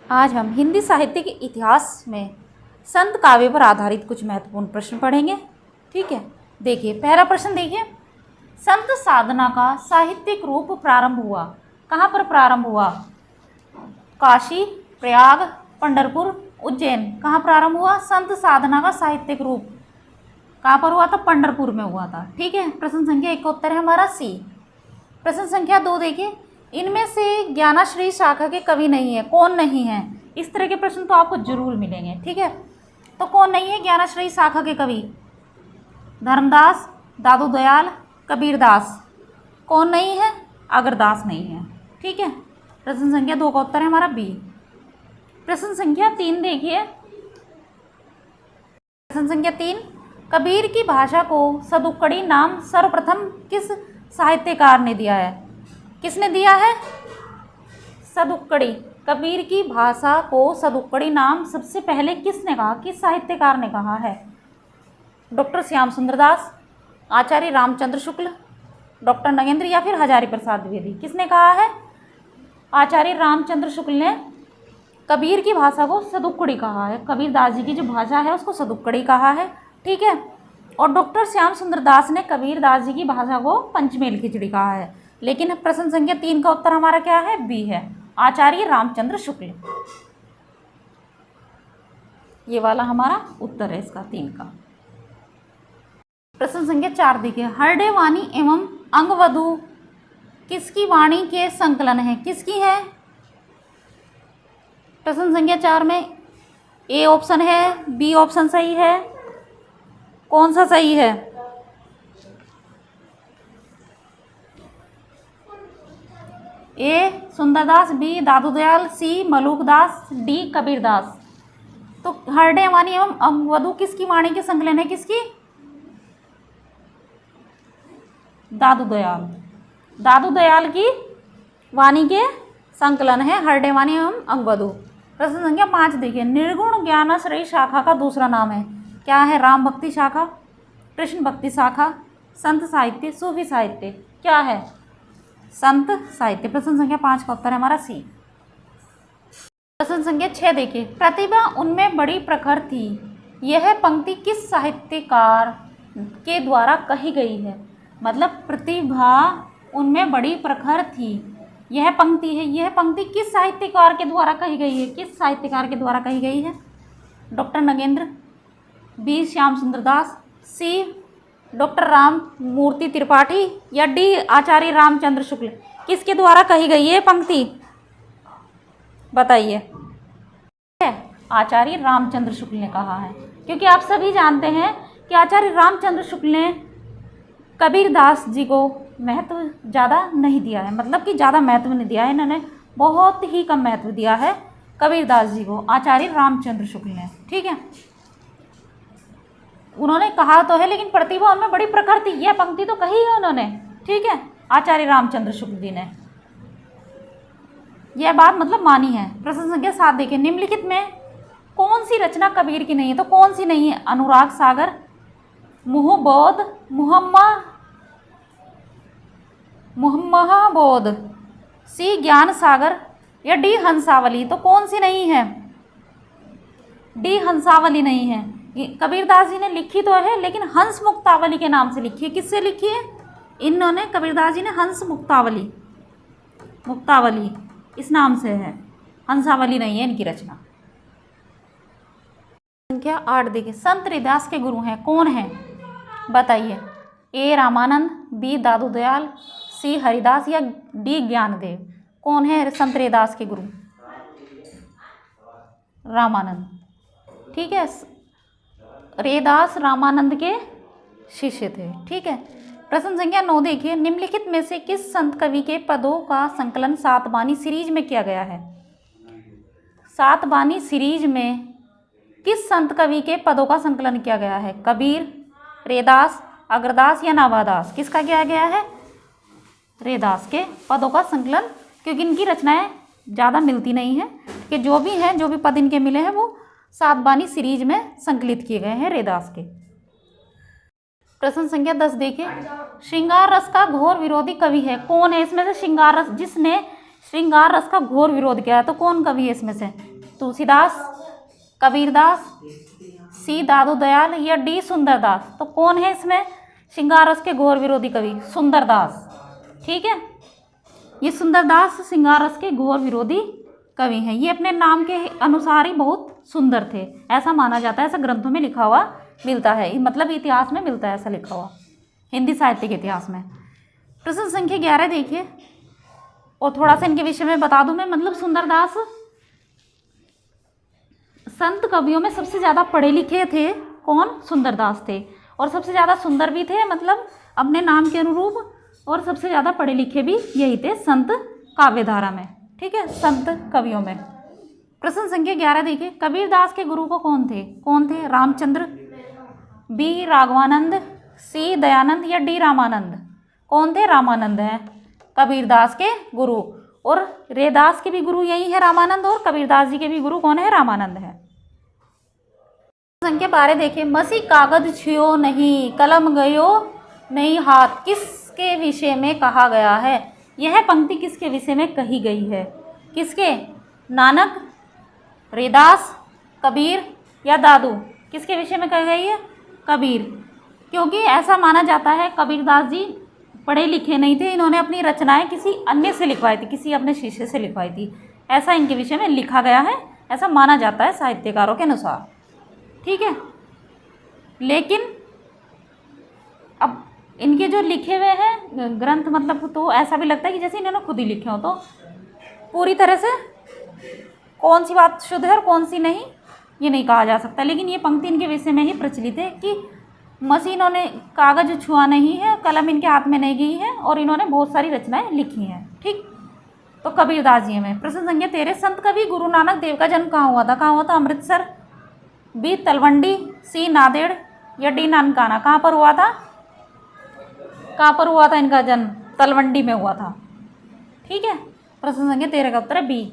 आज हम हिंदी साहित्य के इतिहास में संत काव्य पर आधारित कुछ महत्वपूर्ण प्रश्न पढ़ेंगे। ठीक है, देखिए पहला प्रश्न देखिए, संत साधना का साहित्यिक रूप प्रारंभ हुआ, कहाँ पर प्रारंभ हुआ? काशी, प्रयाग, पंढरपुर, उज्जैन। कहाँ प्रारंभ हुआ? संत साधना का साहित्यिक रूप कहाँ पर हुआ था? पंढरपुर में हुआ था। ठीक है, प्रश्न संख्या 1 का उत्तर है हमारा सी। प्रश्न संख्या 2 देखिए, इनमें से ज्ञानाश्रयी शाखा के कवि नहीं है, कौन नहीं है? इस तरह के प्रश्न तो आपको जरूर मिलेंगे। ठीक है, तो कौन नहीं है ज्ञानाश्रयी शाखा के कवि? धर्मदास, दादू दयाल, कबीरदास। कौन नहीं है? अगरदास नहीं है। ठीक है, प्रश्न संख्या 2 का उत्तर है हमारा बी। प्रश्न संख्या 3 देखिए, प्रश्न संख्या 3, कबीर की भाषा को सदुक्कड़ी नाम सर्वप्रथम किस साहित्यकार ने दिया है? किसने दिया है? सदुक्कड़ी। कबीर की भाषा को सदुक्कड़ी नाम सबसे पहले किसने कहा? किस साहित्यकार ने कहा है? डॉक्टर श्याम सुंदर दास, आचार्य रामचंद्र शुक्ल, डॉक्टर नगेंद्र या फिर हजारी प्रसाद द्विवेदी। किसने कहा है? आचार्य रामचंद्र शुक्ल ने कबीर की भाषा को सदुक्कड़ी कहा है। कबीरदास जी की जो भाषा है उसको सदुक्कड़ी कहा है। ठीक है, और डॉक्टर श्याम सुंदर दास ने कबीरदास जी की भाषा को पंचमेल खिचड़ी कहा है। लेकिन प्रश्न संख्या 3 का उत्तर हमारा क्या है? बी है, आचार्य रामचंद्र शुक्ल। ये वाला हमारा उत्तर है इसका 3 का। प्रश्न संख्या 4 देखिए, हरडे वाणी एवं अंगवधु किसकी वाणी के संकलन है? किसकी है? प्रश्न संख्या 4 में ए ऑप्शन है, बी ऑप्शन सही है, कौन सा सही है? ए सुंदरदास, बी दादू दयाल, सी मलूकदास, डी कबीरदास। तो हरडे वाणी एवं अंगवधु किसकी वाणी के संकलन है? किसकी? दादू दयाल। दादू दयाल की वाणी के संकलन है हरडे वाणी एवं अंगवधु। प्रश्न संख्या 5 देखिए, निर्गुण ज्ञानाश्रयी शाखा का दूसरा नाम है, क्या है? राम भक्ति शाखा, कृष्ण भक्ति शाखा, संत साहित्य, सूफी साहित्य। क्या है? संत साहित्य। प्रश्न संख्या 5 का उत्तर है हमारा सी। प्रश्न संख्या 6 देखिए, प्रतिभा उनमें बड़ी प्रखर थी, यह पंक्ति किस साहित्यकार के द्वारा कही गई है? मतलब प्रतिभा उनमें बड़ी प्रखर थी, यह पंक्ति है, यह पंक्ति किस साहित्यकार के द्वारा कही गई है? किस साहित्यकार के द्वारा कही गई है? डॉक्टर नगेंद्र, बी श्याम सुंदर दास, सी डॉक्टर राम मूर्ति त्रिपाठी या डी आचार्य रामचंद्र शुक्ल। किसके द्वारा कही गई है पंक्ति? बताइए। आचार्य रामचंद्र शुक्ल ने कहा है, क्योंकि आप सभी जानते हैं कि आचार्य रामचंद्र शुक्ल ने कबीरदास जी को महत्व ज़्यादा नहीं दिया है, मतलब कि ज़्यादा महत्व नहीं दिया है, इन्होंने बहुत ही कम महत्व दिया है कबीरदास जी को, आचार्य रामचंद्र शुक्ल ने। ठीक है, उन्होंने कहा तो है लेकिन प्रतिभा उनमें बड़ी प्रखर थी, यह पंक्ति तो कही है उन्होंने। ठीक है, आचार्य रामचंद्र शुक्ल जी ने यह बात मतलब मानी है। प्रश्न संख्या 7 देखिए, निम्नलिखित में कौन सी रचना कबीर की नहीं है? तो कौन सी नहीं है? अनुराग सागर, मुहबोध, मुहम्महाबोध, सी ज्ञान सागर या डी हंसावली। तो कौन सी नहीं है? डी हंसावली नहीं है। कबीरदास जी ने लिखी तो है लेकिन हंस मुक्तावली के नाम से लिखी है। किससे लिखी है? इन्होंने, कबीरदास जी ने हंस मुक्तावली, मुक्तावली इस नाम से है, हंसावली नहीं है इनकी रचना। संख्या 8 देखिए, संत रैदास के गुरु हैं, कौन है? बताइए। ए रामानंद, बी दादू दयाल, सी हरिदास या डी ज्ञानदेव। कौन है संत रैदास के गुरु? रामानंद। ठीक है, रैदास रामानंद के शिष्य थे। ठीक है, प्रश्न संख्या 9 देखिए, निम्नलिखित में से किस संत कवि के पदों का संकलन सातवानी सीरीज में किया गया है? सातवानी सीरीज में किस संत कवि के पदों का संकलन किया गया है? कबीर, रैदास, अग्रदास या नाभादास। किसका किया गया है? रैदास के पदों का संकलन, क्योंकि इनकी रचनाएं ज़्यादा मिलती नहीं हैं, कि जो भी हैं, जो भी पद इनके मिले हैं वो सातवानी सीरीज में संकलित किए गए हैं रैदास के। प्रश्न संख्या 10 देखिए, श्रृंगार रस का घोर विरोधी कवि है, कौन है इसमें से? श्रृंगार रस, जिसने श्रृंगार रस का घोर विरोध किया है, तो कौन कवि है इसमें से? तुलसीदास, कबीरदास, सी दादू दयाल या डी सुंदरदास। तो कौन है इसमें श्रृंगार रस के घोर विरोधी कवि? सुंदरदास। ठीक है, ये सुंदरदास श्रृंगार रस के घोर विरोधी कवि हैं। ये अपने नाम के अनुसार ही बहुत सुंदर थे, ऐसा माना जाता है, ऐसा ग्रंथों में लिखा हुआ मिलता है, मतलब इतिहास में मिलता है ऐसा लिखा हुआ, हिंदी साहित्य के इतिहास में। प्रश्न संख्या 11 देखिए, और थोड़ा सा इनके विषय में बता दूं मैं। मतलब सुंदरदास संत कवियों में सबसे ज़्यादा पढ़े लिखे थे। कौन? सुंदरदास थे, और सबसे ज़्यादा सुंदर भी थे, मतलब अपने नाम के अनुरूप, और सबसे ज़्यादा पढ़े लिखे भी यही थे संत काव्यधारा में। ठीक है, संत कवियों में। प्रश्न संख्या 11 देखिए, कबीरदास के गुरु को कौन थे? कौन थे? रामचंद्र, बी राघवानंद, सी दयानंद या डी रामानंद। कौन थे? रामानंद हैं कबीरदास के गुरु, और रेदास के भी गुरु यही है रामानंद, और कबीरदास जी के भी गुरु कौन है? रामानंद है। संख्या 12 देखिए, मसी कागज छुयो नहीं, कलम गयो नहीं हाथ, किसके विषय में कहा गया है? यह पंक्ति किसके विषय में कही गई है? किसके? नानक, रेदास, कबीर या दादू? किसके विषय में कही गई है? कबीर। क्योंकि ऐसा माना जाता है कबीरदास जी पढ़े लिखे नहीं थे, इन्होंने अपनी रचनाएं किसी अन्य से लिखवाई थी, किसी अपने शिष्य से लिखवाई थी, ऐसा इनके विषय में लिखा गया है, ऐसा माना जाता है साहित्यकारों के अनुसार। ठीक है, लेकिन अब इनके जो लिखे हुए हैं ग्रंथ, मतलब तो ऐसा भी लगता है कि जैसे इन्होंने खुद ही लिखे हो, तो पूरी तरह से कौन सी बात शुद्ध है और कौन सी नहीं ये नहीं कहा जा सकता। लेकिन ये पंक्ति इनके विषय में ही प्रचलित है कि मसी इन्होंने कागज छुआ नहीं है, कलम इनके हाथ में नहीं गई है, और इन्होंने बहुत सारी रचनाएं लिखी हैं। ठीक, तो कबीरदास जी में। प्रश्न संख्या 13, संत कवि गुरु नानक देव का जन्म कहाँ हुआ था? कहाँ हुआ था? अमृतसर, बी तलवंडी, सी नांदेड़ या डी नानकाना। कहाँ पर हुआ था? कहाँ पर हुआ था इनका जन्म? तलवंडी में हुआ था। ठीक है, प्रश्न संख्या 13 का उत्तर है बी।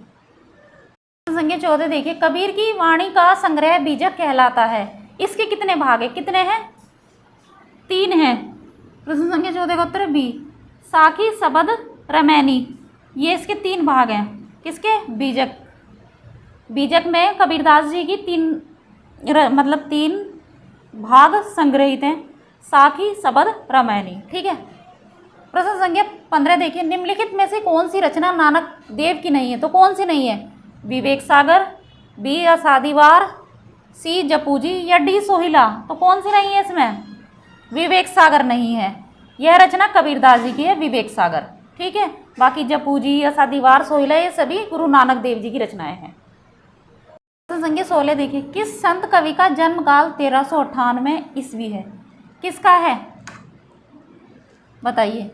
प्रश्न संख्या 14 देखिए, कबीर की वाणी का संग्रह बीजक कहलाता है, इसके कितने भाग है? कितने हैं? 3 हैं। प्रश्न संख्या 14 का उत्तर है बी। साखी, सबद, रमैनी, ये इसके 3 भाग हैं। किसके? बीजक। बीजक में कबीरदास जी की 3 भाग संग्रहित हैं, साखी, सबद, रमैनी। ठीक है, प्रश्न संख्या 15 देखिए, निम्नलिखित में से कौन सी रचना नानक देव की नहीं है? तो कौन सी नहीं है? विवेक सागर, बी असादीवार, सी जपूजी या डी सोहिला। तो कौन सी नहीं है इसमें? विवेक सागर नहीं है, यह रचना कबीरदास जी की है, विवेक सागर। ठीक है, बाकी जपूजी, असादीवार, सोहिला ये सभी गुरु नानक देव जी की रचनाएं हैं। प्रश्न संख्या 16 देखिए, किस संत कवि का जन्म काल 1398 ईस्वी है? किसका है बताइए?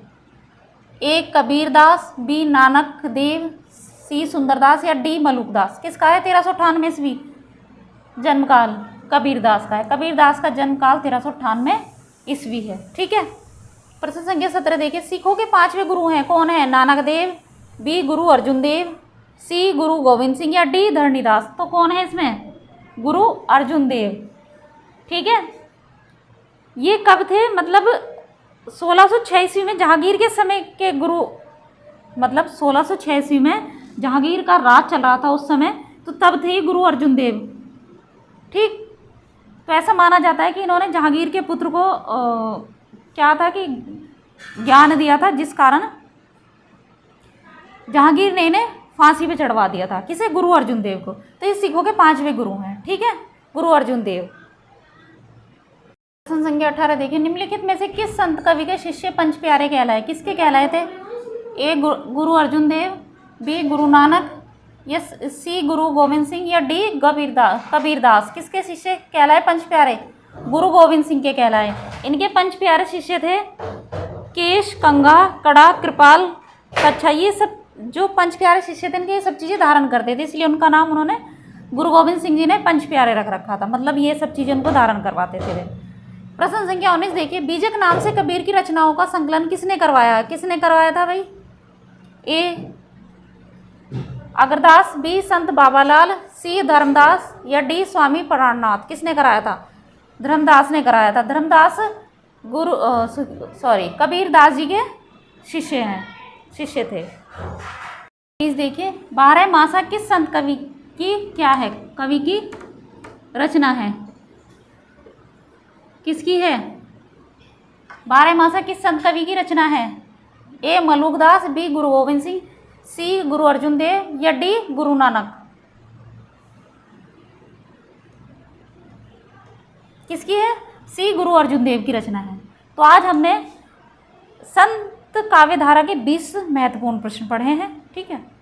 ए कबीरदास, बी नानक देव, सी सुंदरदास या डी मलुकदास। किसका है 1398 ईस्वी जन्म काल? कबीरदास का है। कबीरदास का जन्म काल 1398 ईस्वी है। ठीक है, प्रश्न संख्या 17 देखिए, सिखों के 5वें गुरु हैं, कौन है? नानक देव, बी गुरु अर्जुन देव, सी गुरु गोविंद सिंह या डी धरणीदास। तो कौन है इसमें? गुरु अर्जुन देव। ठीक है, ये कब थे? मतलब 1606 ईस्वी में जहांगीर के समय के गुरु, मतलब 1606 ईस्वी में जहांगीर का राज चल रहा था उस समय, तो तब थे गुरु अर्जुन देव। ठीक, तो ऐसा माना जाता है कि इन्होंने जहांगीर के पुत्र को क्या था कि ज्ञान दिया था, जिस कारण जहांगीर ने इन्हें फांसी पे चढ़वा दिया था। किसे? गुरु अर्जुन देव को। तो ये सिखों के 5वें गुरु हैं। ठीक है, गुरु अर्जुन देव। प्रश्न संख्या 18 देखिए, निम्नलिखित में से किस संत कवि के शिष्य पंच प्यारे कहलाए? किसके कहलाए थे? ए गुरु अर्जुन देव, बी गुरु नानक, या सी गुरु गोविंद सिंह या डी कबीरदास। किसके शिष्य कहलाए पंच प्यारे? गुरु गोविंद सिंह के कहलाए। इनके पंच प्यारे शिष्य थे केश, कंगा, कड़ा, कृपाल, कच्छा। ये सब जो पंच प्यारे शिष्य थे, इनके ये सब चीज़ें धारण करते थे, इसलिए उनका नाम उन्होंने गुरु गोविंद सिंह जी ने पंच प्यारे रख रखा था। मतलब ये सब चीज़ें उनको धारण करवाते थे। प्रश्न संख्या 19 देखिए, बीजक नाम से कबीर की रचनाओं का संकलन किसने करवाया? किसने करवाया था भाई? ए अग्रदास, बी संत बाबालाल, सी धर्मदास या डी स्वामी प्राणनाथ। किसने कराया था? धर्मदास ने कराया था। धर्मदास कबीरदास जी के शिष्य थे। प्लीज देखिए, 12 मासा किस संत कवि की क्या है, कवि की रचना है, किसकी है, बारहमासा किस संत कवि की रचना है? ए मलुकदास, बी गुरु गोविंद सिंह, सी गुरु अर्जुन देव या डी गुरु नानक? किसकी है? सी गुरु अर्जुन देव की रचना है। तो आज हमने संत काव्यधारा के 20 महत्वपूर्ण प्रश्न पढ़े हैं। ठीक है।